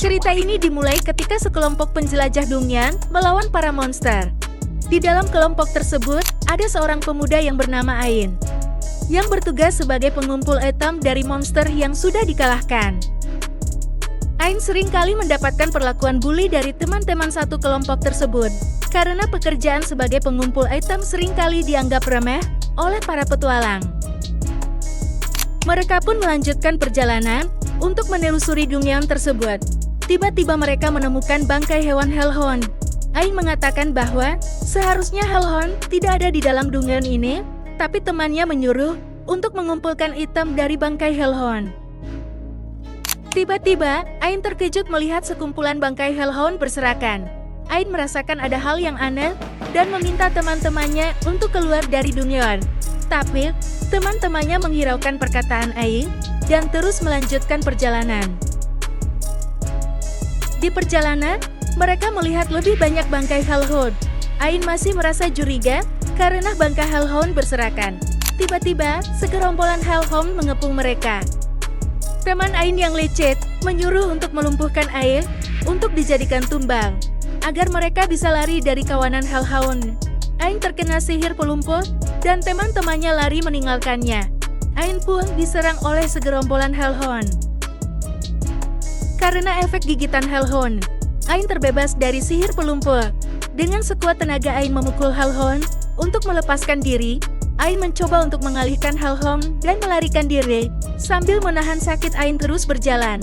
Cerita ini dimulai ketika sekelompok penjelajah Dungeon melawan para monster. Di dalam kelompok tersebut, ada seorang pemuda yang bernama Ain, yang bertugas sebagai pengumpul item dari monster yang sudah dikalahkan. Ain sering kali mendapatkan perlakuan bully dari teman-teman satu kelompok tersebut, karena pekerjaan sebagai pengumpul item sering kali dianggap remeh oleh para petualang. Mereka pun melanjutkan perjalanan untuk menelusuri Dungeon tersebut. Tiba-tiba mereka menemukan bangkai hewan Hellhound. Ain mengatakan bahwa seharusnya Hellhound tidak ada di dalam Dungeon ini, tapi temannya menyuruh untuk mengumpulkan item dari bangkai Hellhound. Tiba-tiba, Ain terkejut melihat sekumpulan bangkai Hellhound berserakan. Ain merasakan ada hal yang aneh dan meminta teman-temannya untuk keluar dari Dungeon. Tapi, teman-temannya menghiraukan perkataan Ain dan terus melanjutkan perjalanan. Di perjalanan, mereka melihat lebih banyak bangkai Hellhound. Ain masih merasa curiga karena bangkai Hellhound berserakan. Tiba-tiba, segerombolan Hellhound mengepung mereka. Teman Ain yang lecet menyuruh untuk melumpuhkan Ain untuk dijadikan tumbang, agar mereka bisa lari dari kawanan Hellhound. Ain terkena sihir pelumpuh dan teman-temannya lari meninggalkannya. Ain pun diserang oleh segerombolan Hellhound. Karena efek gigitan Hellhound, Ain terbebas dari sihir pelumpuh. Dengan sekuat tenaga Ain memukul Hellhound untuk melepaskan diri. Ain mencoba untuk mengalihkan Hellhound dan melarikan diri, sambil menahan sakit Ain terus berjalan.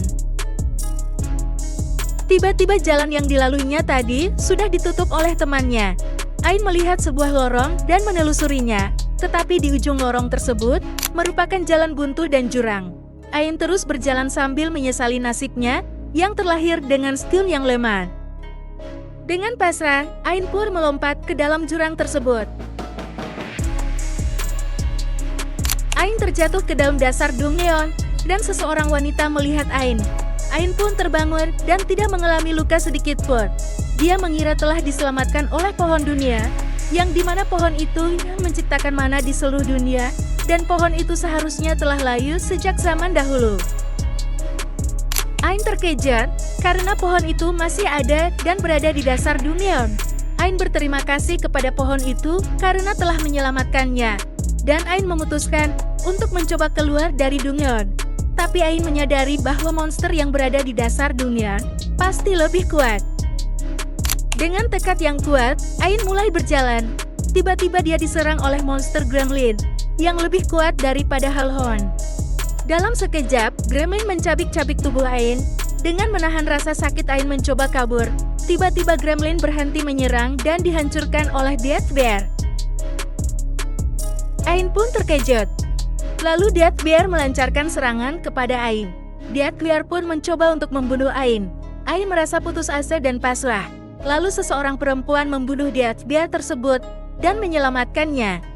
Tiba-tiba jalan yang dilaluinya tadi sudah ditutup oleh temannya. Ain melihat sebuah lorong dan menelusurinya, tetapi di ujung lorong tersebut merupakan jalan buntu dan jurang. Ain terus berjalan sambil menyesali nasibnya yang terlahir dengan skill yang lemah. Dengan pasrah, Ain pun melompat ke dalam jurang tersebut. Ain terjatuh ke dalam dasar Dungeon, dan seseorang wanita melihat Ain. Ain pun terbangun dan tidak mengalami luka sedikit pun. Dia mengira telah diselamatkan oleh pohon dunia, yang dimana pohon itu yang menciptakan mana di seluruh dunia, dan pohon itu seharusnya telah layu sejak zaman dahulu. Ain terkejut karena pohon itu masih ada dan berada di dasar Dungeon. Ain berterima kasih kepada pohon itu karena telah menyelamatkannya, dan Ain memutuskan untuk mencoba keluar dari Dungeon. Tapi Ain menyadari bahwa monster yang berada di dasar Dungeon pasti lebih kuat. Dengan tekad yang kuat, Ain mulai berjalan. Tiba-tiba dia diserang oleh monster Gremlin yang lebih kuat daripada Hellhound. Dalam sekejap, Gremlin mencabik-cabik tubuh Ain. Dengan menahan rasa sakit, Ain mencoba kabur. Tiba-tiba Gremlin berhenti menyerang dan dihancurkan oleh Death Bear. Ain pun terkejut. Lalu Death Bear melancarkan serangan kepada Ain. Death Bear pun mencoba untuk membunuh Ain. Ain merasa putus asa dan pasrah. Lalu seseorang perempuan membunuh Death Bear tersebut dan menyelamatkannya.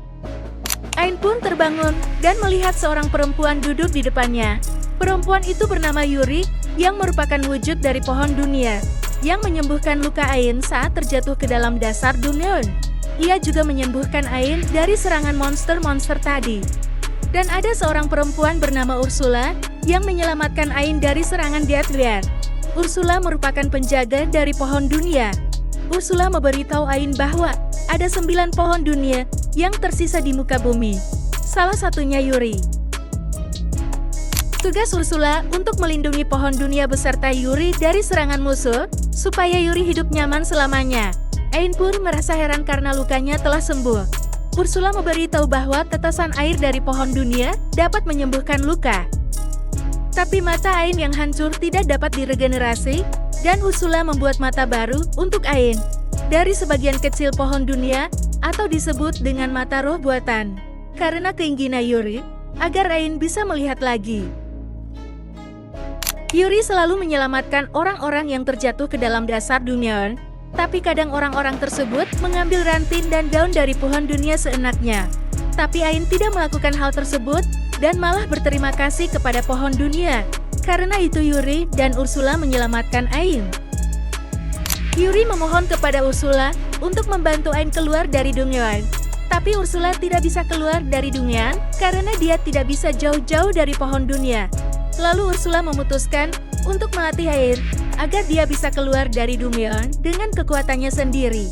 Ain pun terbangun dan melihat seorang perempuan duduk di depannya. Perempuan itu bernama Yuri, yang merupakan wujud dari pohon dunia, yang menyembuhkan luka Ain saat terjatuh ke dalam dasar Dungeon. Ia juga menyembuhkan Ain dari serangan monster-monster tadi. Dan ada seorang perempuan bernama Ursula, yang menyelamatkan Ain dari serangan Death Bear. Ursula merupakan penjaga dari pohon dunia. Ursula memberitahu Ain bahwa ada 9 pohon dunia yang tersisa di muka bumi. Salah satunya Yuri. Tugas Ursula untuk melindungi pohon dunia beserta Yuri dari serangan musuh, supaya Yuri hidup nyaman selamanya. Ain pun merasa heran karena lukanya telah sembuh. Ursula memberitahu bahwa tetesan air dari pohon dunia dapat menyembuhkan luka. Tapi mata Ain yang hancur tidak dapat diregenerasi, dan Ursula membuat mata baru untuk Ain dari sebagian kecil pohon dunia, atau disebut dengan mata roh buatan, karena keinginan Yuri agar Ain bisa melihat lagi. Yuri selalu menyelamatkan orang-orang yang terjatuh ke dalam dasar Dungeon, tapi kadang orang-orang tersebut mengambil ranting dan daun dari pohon dunia seenaknya. Tapi Ain tidak melakukan hal tersebut dan malah berterima kasih kepada pohon dunia. Karena itu Yuri dan Ursula menyelamatkan Ain. Yuri memohon kepada Ursula untuk membantu Ain keluar dari Dungeon. Tapi Ursula tidak bisa keluar dari Dungeon karena dia tidak bisa jauh-jauh dari pohon dunia. Lalu Ursula memutuskan untuk melatih Ain agar dia bisa keluar dari Dungyeon dengan kekuatannya sendiri.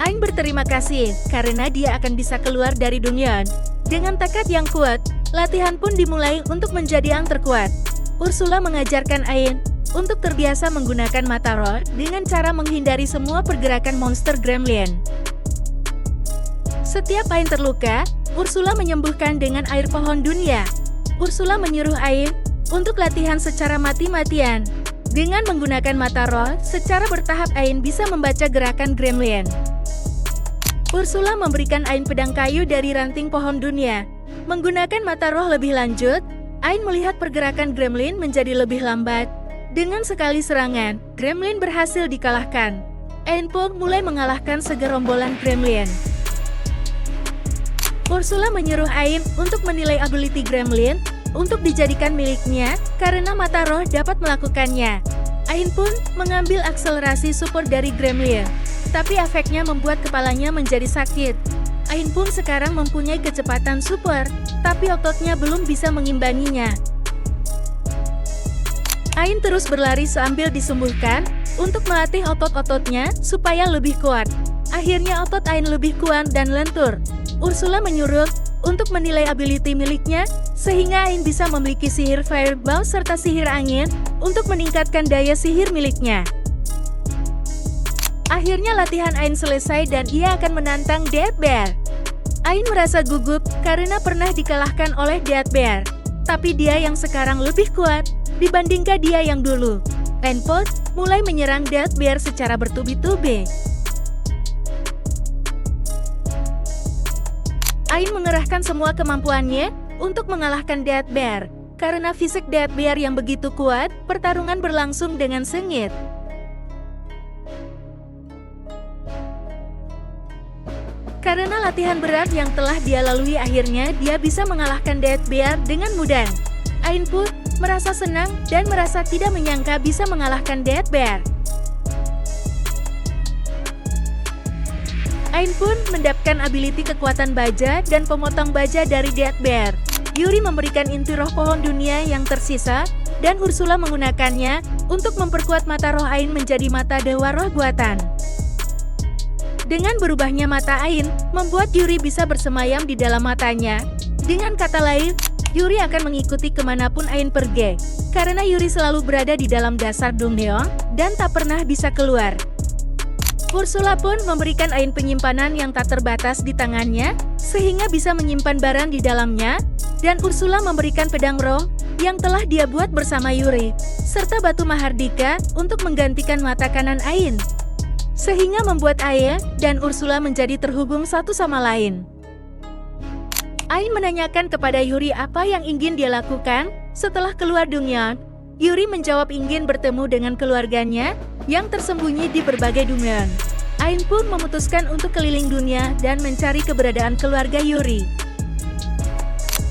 Ain berterima kasih karena dia akan bisa keluar dari Dungyeon. Dengan tekad yang kuat, latihan pun dimulai untuk menjadi yang terkuat. Ursula mengajarkan Ain untuk terbiasa menggunakan mata roh dengan cara menghindari semua pergerakan monster gremlin. Setiap Ain terluka, Ursula menyembuhkan dengan air pohon dunia. Ursula menyuruh Ain untuk latihan secara mati-matian. Dengan menggunakan mata roh, secara bertahap Ain bisa membaca gerakan gremlin. Ursula memberikan Ain pedang kayu dari ranting pohon dunia. Menggunakan mata roh lebih lanjut, Ain melihat pergerakan gremlin menjadi lebih lambat. Dengan sekali serangan, gremlin berhasil dikalahkan. Ain pun mulai mengalahkan segerombolan gremlin. Ursula menyuruh Ain untuk menilai ability gremlin untuk dijadikan miliknya karena mata roh dapat melakukannya. Ain pun mengambil akselerasi super dari gremlin, tapi efeknya membuat kepalanya menjadi sakit. Ain pun sekarang mempunyai kecepatan super, tapi ototnya belum bisa mengimbanginya. Ain terus berlari sambil disembuhkan untuk melatih otot-ototnya supaya lebih kuat. Akhirnya otot Ain lebih kuat dan lentur. Ursula menyuruh untuk menilai ability miliknya, sehingga Ain bisa memiliki sihir fireball serta sihir angin untuk meningkatkan daya sihir miliknya. Akhirnya latihan Ain selesai dan ia akan menantang Death Bear. Ain merasa gugup karena pernah dikalahkan oleh Death Bear, tapi dia yang sekarang lebih kuat dibandingkan dia yang dulu. Ain pun mulai menyerang Death Bear secara bertubi-tubi. Ain mengerahkan semua kemampuannya untuk mengalahkan Death Bear. Karena fisik Death Bear yang begitu kuat, pertarungan berlangsung dengan sengit. Karena latihan berat yang telah dia lalui, akhirnya dia bisa mengalahkan Death Bear dengan mudah. Ain pun merasa senang dan merasa tidak menyangka bisa mengalahkan Death Bear. Ain pun mendapatkan ability kekuatan baja dan pemotong baja dari Death Bear. Yuri memberikan inti roh pohon dunia yang tersisa, dan Ursula menggunakannya untuk memperkuat mata roh Ain menjadi mata dewa roh buatan. Dengan berubahnya mata Ain, membuat Yuri bisa bersemayam di dalam matanya. Dengan kata lain, Yuri akan mengikuti kemanapun Ain pergi, karena Yuri selalu berada di dalam dasar Dungyeon dan tak pernah bisa keluar. Ursula pun memberikan Ain penyimpanan yang tak terbatas di tangannya, sehingga bisa menyimpan barang di dalamnya, dan Ursula memberikan pedang roh yang telah dia buat bersama Yuri, serta batu mahardika untuk menggantikan mata kanan Ain. Sehingga membuat Ain dan Ursula menjadi terhubung satu sama lain. Ain menanyakan kepada Yuri apa yang ingin dia lakukan setelah keluar Dungyeon. Yuri menjawab ingin bertemu dengan keluarganya yang tersembunyi di berbagai Dungyeon. Ain pun memutuskan untuk keliling dunia dan mencari keberadaan keluarga Yuri.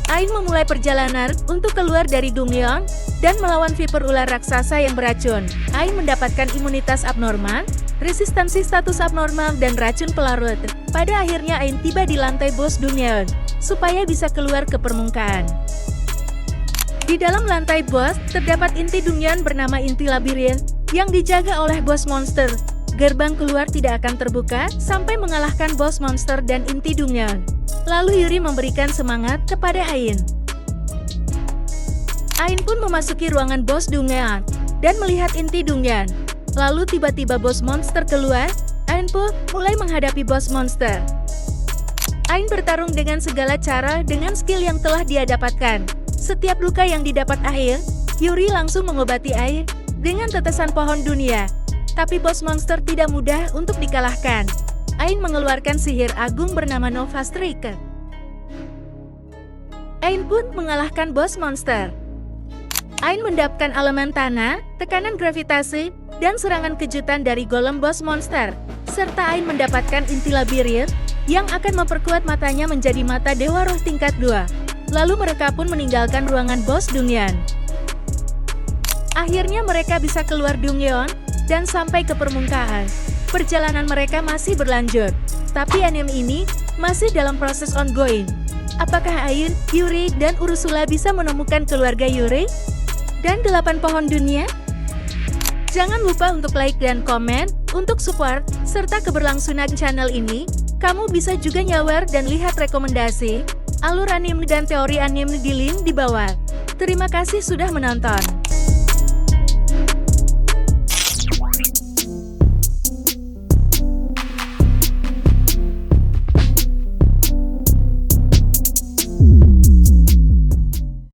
Ain memulai perjalanan untuk keluar dari Dungyeon dan melawan viper ular raksasa yang beracun. Ain mendapatkan imunitas abnormal, resistansi status abnormal, dan racun pelarut. Pada akhirnya Ain tiba di lantai bos Dungyeon, supaya bisa keluar ke permukaan. Di dalam lantai bos, terdapat inti Dungyeon bernama inti labirin, yang dijaga oleh bos monster. Gerbang keluar tidak akan terbuka sampai mengalahkan bos monster dan inti Dungyeon. Lalu Yuri memberikan semangat kepada Ain. Ain pun memasuki ruangan bos Dungyeon dan melihat inti Dungyeon. Lalu tiba-tiba bos monster keluar, Ain pun mulai menghadapi bos monster. Ain bertarung dengan segala cara dengan skill yang telah dia dapatkan. Setiap luka yang didapat Ain, Yuri langsung mengobati Ain dengan tetesan pohon dunia. Tapi bos monster tidak mudah untuk dikalahkan. Ain mengeluarkan sihir agung bernama Nova Striker. Ain pun mengalahkan bos monster. Ain mendapatkan elemen tanah, tekanan gravitasi, dan serangan kejutan dari golem bos monster. Serta Ain mendapatkan inti labirin yang akan memperkuat matanya menjadi mata dewa roh tingkat 2. Lalu mereka pun meninggalkan ruangan bos Dungyeon. Akhirnya mereka bisa keluar Dungyeon dan sampai ke permukaan. Perjalanan mereka masih berlanjut, tapi anime ini masih dalam proses ongoing. Apakah Ain, Yuri, dan Ursula bisa menemukan keluarga Yuri dan 8 pohon dunia? Jangan lupa untuk like dan komen, untuk support, serta keberlangsungan channel ini. Kamu bisa juga nyawer dan lihat rekomendasi, alur anime dan teori anime di link di bawah. Terima kasih sudah menonton.